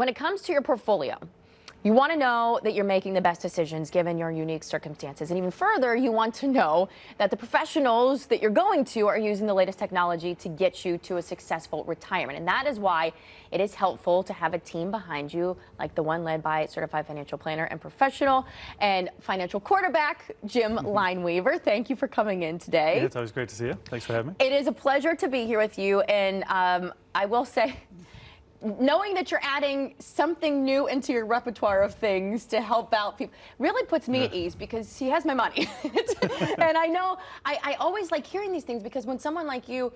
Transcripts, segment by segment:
when it comes to your portfolio, you want to know that you're making the best decisions given your unique circumstances. And even further, you want to know that the professionals that you're going to are using the latest technology to get you to a successful retirement. And that is why it is helpful to have a team behind you, like the one led by certified financial planner and professional and financial quarterback, Jim Lineweaver. Thank you for coming in today. Yeah, it's always great to see you. Thanks for having me. It is a pleasure to be here with you. And I will say, knowing that you're adding something new into your repertoire of things to help out people really puts me at ease, because he has my money. And I know I always like hearing these things, because when someone like you,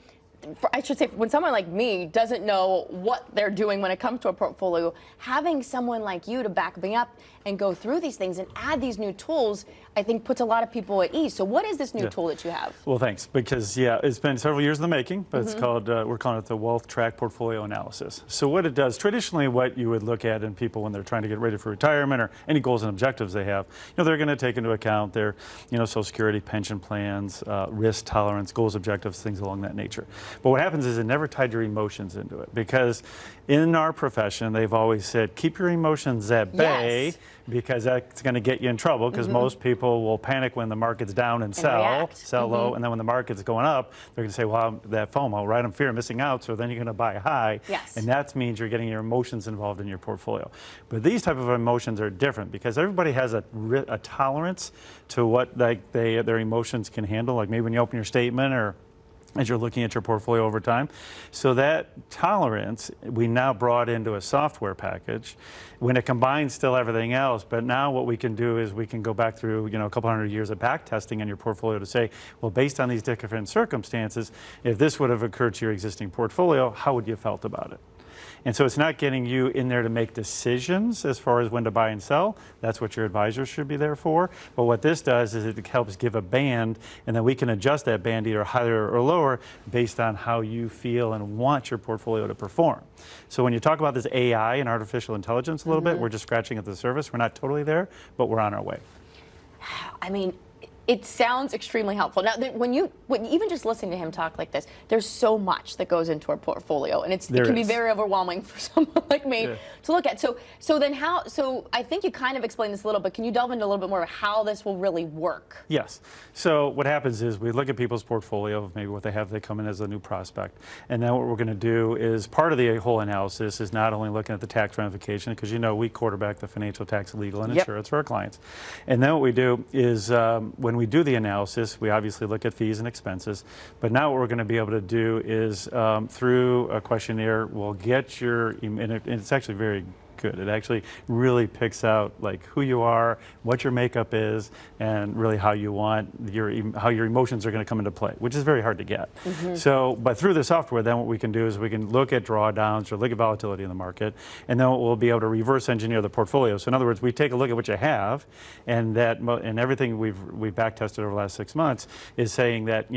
I should say, when someone like me doesn't know what they're doing when it comes to a portfolio, having someone like you to back me up and go through these things and add these new tools, I think puts a lot of people at ease. So what is this new tool that you have? Well, thanks, because it's been several years in the making, but it's called, we're calling it the WealthTRAC Portfolio Analysis. So what it does, traditionally what you would look at in people when they're trying to get ready for retirement or any goals and objectives they have, they're going to take into account their, Social Security, pension plans, risk tolerance, goals, objectives, things along that nature. But what happens is it never tied your emotions into it, because in our profession, they've always said, keep your emotions at bay, because that's going to get you in trouble, because most people will panic when the market's down and sell low, and then when the market's going up, they're going to say, well, that FOMO, right? I'm fear of missing out, so then you're going to buy high, and that means you're getting your emotions involved in your portfolio. But these type of emotions are different, because everybody has a tolerance to what their emotions can handle, like maybe when you open your statement or as you're looking at your portfolio over time. So that tolerance, we now brought into a software package when it combines still everything else. But now what we can do is we can go back through, a couple hundred years of back testing in your portfolio to say, well, based on these different circumstances, if this would have occurred to your existing portfolio, how would you have felt about it? And so it's not getting you in there to make decisions as far as when to buy and sell. That's what your advisors should be there for. But what this does is it helps give a band, and then we can adjust that band either higher or lower based on how you feel and want your portfolio to perform. So when you talk about this AI and artificial intelligence a little bit, we're just scratching at the surface. We're not totally there, but we're on our way. I mean, it sounds extremely helpful. Now, when even just listening to him talk like this, there's so much that goes into our portfolio, and it can be very overwhelming for someone like me to look at. So then how? So I think you kind of explained this a little, but can you delve into a little bit more of how this will really work? Yes. So what happens is we look at people's portfolio, maybe what they have, they come in as a new prospect, and then what we're going to do is part of the whole analysis is not only looking at the tax ramification, because we quarterback the financial, tax, legal, and insurance for our clients, and then what we do is when we do the analysis, we obviously look at fees and expenses, but now what we're going to be able to do is through a questionnaire, we'll get and it's actually very good. It actually really picks out like who you are, what your makeup is, and really how you want how your emotions are going to come into play, which is very hard to get. So, but through the software, then what we can do is we can look at drawdowns or look at volatility in the market, and then we'll be able to reverse engineer the portfolio. So in other words, we take a look at what you have, and everything we've back tested over the last 6 months is saying that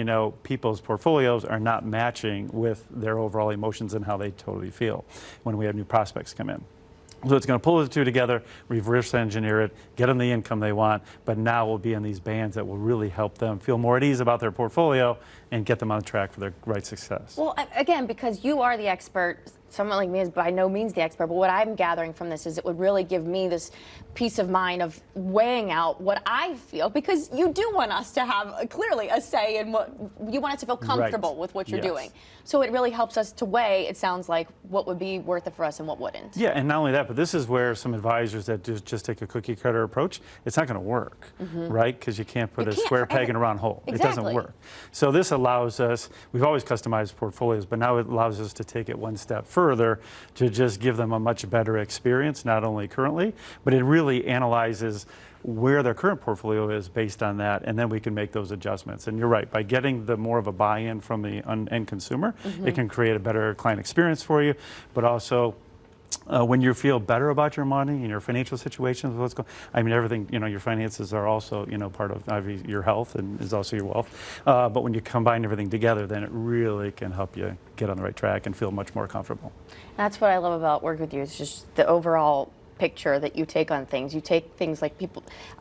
people's portfolios are not matching with their overall emotions and how they totally feel when we have new prospects come in. So it's going to pull the two together, reverse engineer it, get them the income they want, but now we'll be in these bands that will really help them feel more at ease about their portfolio and get them on track for their right success. Well, again, because you are the expert, someone like me is by no means the expert, but what I'm gathering from this is it would really give me this peace of mind of weighing out what I feel, because you do want us to have clearly a say in what you want us to feel comfortable with what you're doing. So it really helps us to weigh, it sounds like, what would be worth it for us and what wouldn't. Yeah, and not only that, but this is where some advisors that just take a cookie cutter approach, it's not going to work, right? Because you can't put a square peg in a round hole. It doesn't work. So this allows us, we've always customized portfolios, but now it allows us to take it one step further to just give them a much better experience, not only currently, but it really analyzes where their current portfolio is based on that, and then we can make those adjustments. And you're right, by getting the more of a buy-in from the end consumer, it can create a better client experience for you, but also when you feel better about your money and your financial situations, what's going, everything, your finances are also, part of your health and is also your wealth. But when you combine everything together, then it really can help you get on the right track and feel much more comfortable. That's what I love about working with you. It's just the overall picture that you take on things. You take things like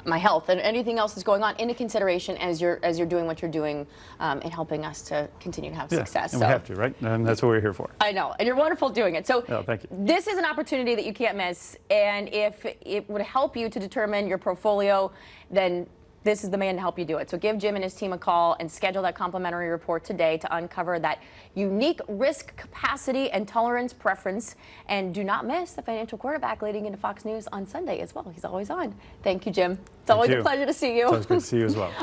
my health, and anything else that's going on into consideration as you're doing what you're doing, and helping us to continue to have success. And we have to, right? And that's what we're here for. I know, and you're wonderful doing it. So thank you. This is an opportunity that you can't miss, and if it would help you to determine your portfolio, then this is the man to help you do it. So give Jim and his team a call and schedule that complimentary report today to uncover that unique risk capacity and tolerance preference. And do not miss the financial quarterback leading into Fox News on Sunday as well. He's always on. Thank you, Jim. It's always a pleasure to see you. It's always good to see you as well.